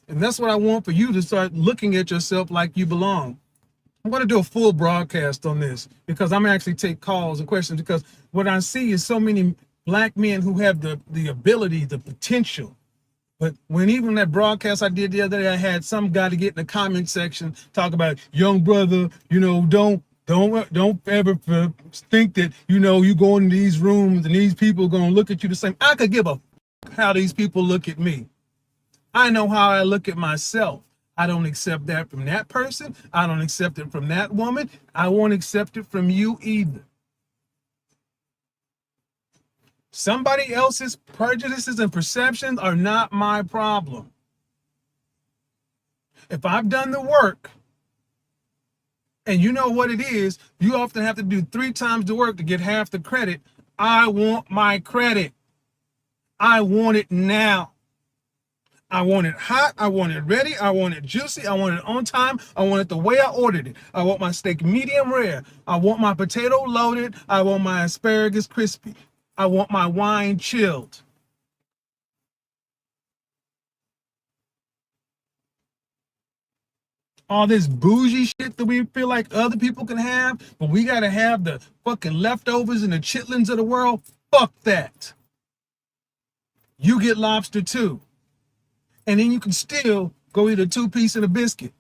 And that's what I want for you to start looking at yourself like you belong. I'm going to do a full broadcast on this because I'm actually take calls and questions, because what I see is so many black men who have the ability, the potential. But when even that broadcast I did the other day, I had some guy to get in the comment section talk about, young brother, don't ever think that, you go into these rooms and these people are going to look at you the same. I could give a how these people look at me. I know how I look at myself. I don't accept that from that person. I don't accept it from that woman. I won't accept it from you either. Somebody else's prejudices and perceptions are not my problem. If I've done the work, and you know what it is, you often have to do 3 times the work to get half the credit. I want my credit. I want it now. I want it hot. I want it ready. I want it juicy. I want it on time. I want it the way I ordered it. I want my steak medium rare. I want my potato loaded. I want my asparagus crispy. I want my wine chilled. All this bougie shit that we feel like other people can have, but we gotta have the fucking leftovers and the chitlins of the world. Fuck that. You get lobster too. And then you can still go eat a 2-piece and a biscuit.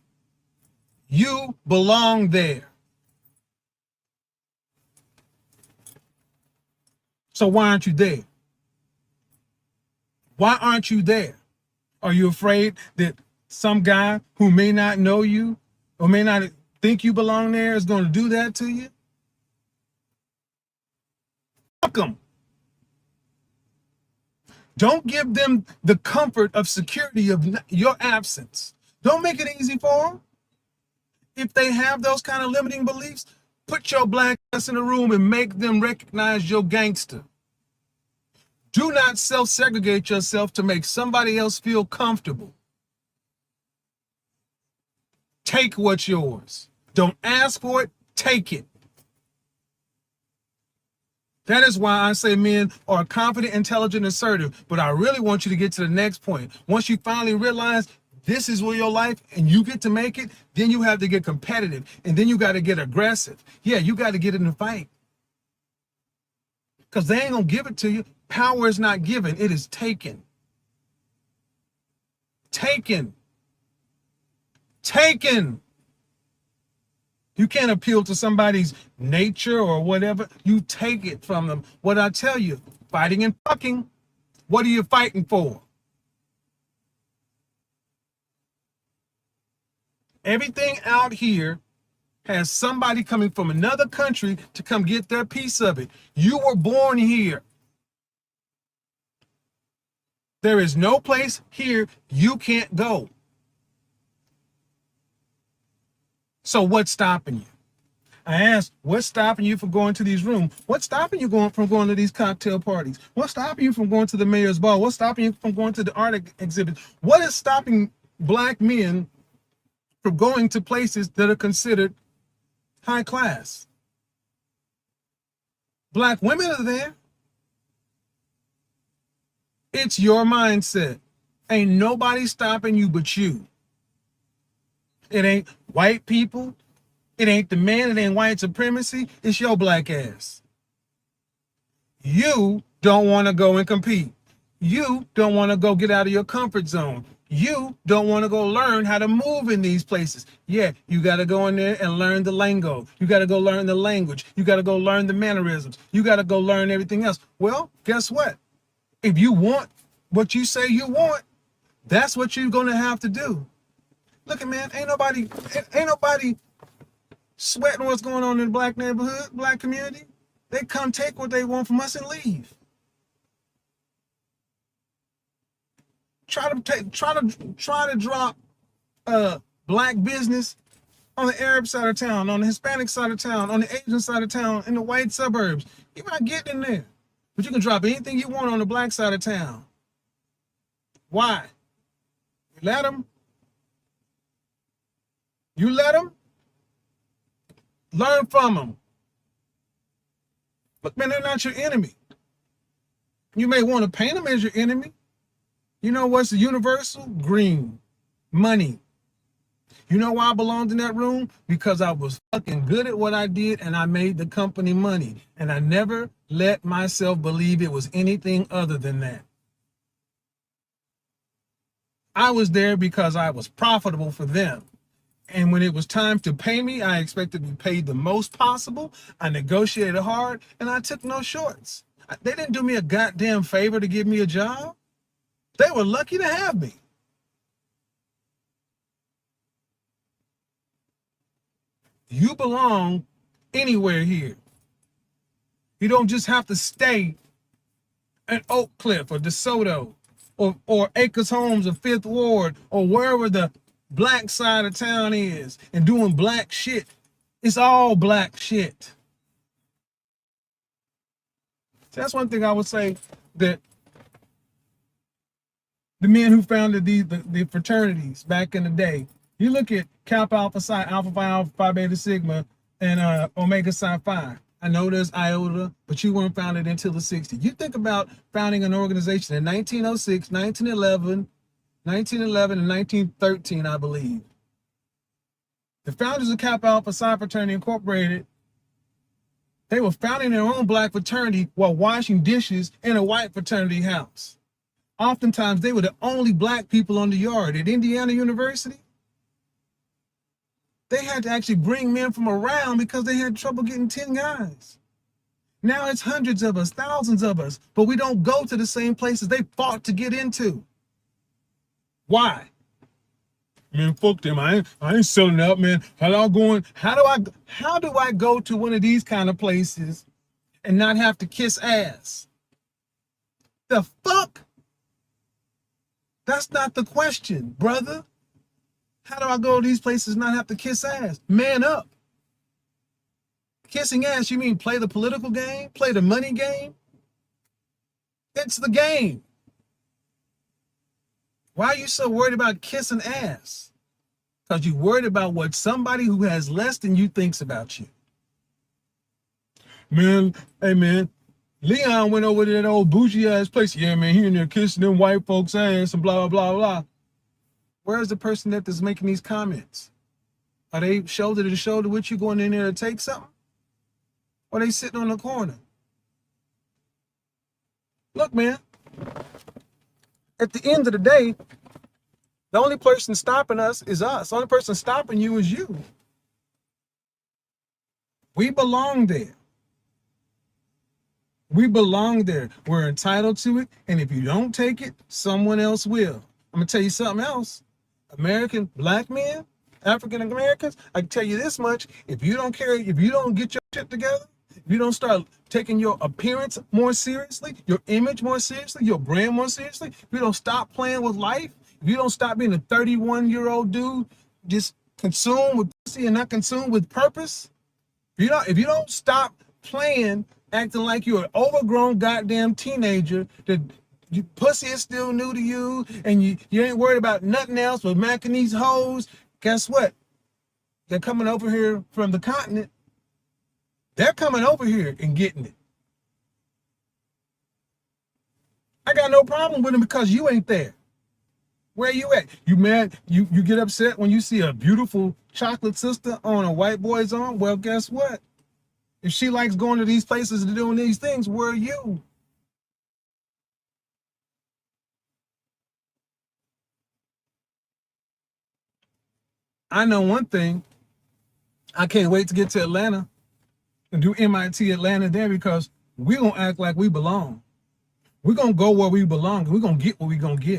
You belong there. So why aren't you there? Why aren't you there? Are you afraid that some guy who may not know you or may not think you belong there is going to do that to you? Fuck them. Don't give them the comfort of security of your absence. Don't make it easy for them. If they have those kind of limiting beliefs, put your black ass in a room and make them recognize your gangster. Do not self-segregate yourself to make somebody else feel comfortable. Take what's yours. Don't ask for it, take it. That is why I say men are confident, intelligent, assertive. But I really want you to get to the next point. Once you finally realize this is where your life and you get to make it, then you have to get competitive. And then you got to get aggressive. Yeah, you got to get in the fight. Because they ain't going to give it to you. Power is not given. It is taken. Taken. Taken. You can't appeal to somebody's nature or whatever. You take it from them. What I tell you, fighting and fucking, what are you fighting for? Everything out here has somebody coming from another country to come get their piece of it. You were born here. There is no place here you can't go. So what's stopping you? I asked, what's stopping you from going to these rooms? What's stopping you from going to these cocktail parties? What's stopping you from going to the mayor's ball? What's stopping you from going to the art exhibit? What is stopping black men from going to places that are considered high class? Black women are there. It's your mindset. Ain't nobody stopping you but you. It ain't white people. It ain't the man. It ain't white supremacy. It's your black ass. You don't want to go and compete. You don't want to go get out of your comfort zone. You don't want to go learn how to move in these places. Yeah, you got to go in there and learn the lingo. You got to go learn the language. You got to go learn the mannerisms. You got to go learn everything else. Well, guess what? If you want what you say you want, that's what you're going to have to do. Look, man, ain't nobody sweating what's going on in the black neighborhood, black community. They come take what they want from us and leave. Try to drop black business on the Arab side of town, on the Hispanic side of town, on the Asian side of town, in the white suburbs. You're not getting in there. But you can drop anything you want on the black side of town. Why? You let them. You let them. Learn from them. Look, man, they're not your enemy. You may want to paint them as your enemy. You know what's the universal? Green. Money. You know why I belonged in that room? Because I was fucking good at what I did and I made the company money. And I never let myself believe it was anything other than that. I was there because I was profitable for them. And when it was time to pay me, I expected to be paid the most possible. I negotiated hard and I took no shorts. They didn't do me a goddamn favor to give me a job. They were lucky to have me. You belong anywhere here. You don't just have to stay at Oak Cliff or DeSoto or Acres Homes or Fifth Ward or wherever the black side of town is and doing black shit. It's all black shit. So that's one thing I would say, that the men who founded the fraternities back in the day, you look at Kappa Alpha Psi, Alpha Phi Alpha Phi Beta Sigma, and Omega Psi Phi. I know there's Iota, but you weren't founded until the 60s. You think about founding an organization in 1906, 1911, and 1913, I believe. The founders of Kappa Alpha Psi Fraternity Incorporated, they were founding their own black fraternity while washing dishes in a white fraternity house. Oftentimes, they were the only black people on the yard. At Indiana University, they had to actually bring men from around because they had trouble getting 10 guys. Now it's hundreds of us, thousands of us, but we don't go to the same places they fought to get into. Why? Man, fuck them. I ain't selling out, man. How do I go to one of these kind of places and not have to kiss ass? The fuck? That's not the question, brother. How do I go to these places and not have to kiss ass? Man up. Kissing ass, you mean play the political game? Play the money game? It's the game. Why are you so worried about kissing ass? Because you're worried about what somebody who has less than you thinks about you. Man, hey man, Leon went over to that old bougie ass place. Yeah, man, he in there kissing them white folks' ass and blah, blah, blah. Where's the person that's making these comments? Are they shoulder to shoulder with you going in there to take something? Or are they sitting on the corner? Look, man, at the end of the day, the only person stopping us is us. The only person stopping you is you. We belong there. We belong there. We're entitled to it. And if you don't take it, someone else will. I'm going to tell you something else. American black men, African Americans, I can tell you this much. If you don't get your shit together, if you don't start taking your appearance more seriously, your image more seriously, your brand more seriously, if you don't stop playing with life, if you don't stop being a 31-year-old dude just consumed with pussy and not consumed with purpose, if you don't stop playing, acting like you're an overgrown goddamn teenager that pussy is still new to you and you ain't worried about nothing else but macking these hoes, guess what? They're coming over here from the continent. They're coming over here and getting it. I got no problem with them because you ain't there. Where you at? You mad? You get upset when you see a beautiful chocolate sister on a white boy's arm? Well, guess what? If she likes going to these places and doing these things, where are you? I know one thing. I can't wait to get to Atlanta and do MIT Atlanta there because we're going to act like we belong. We're going to go where we belong. We're going to get what we're going to get.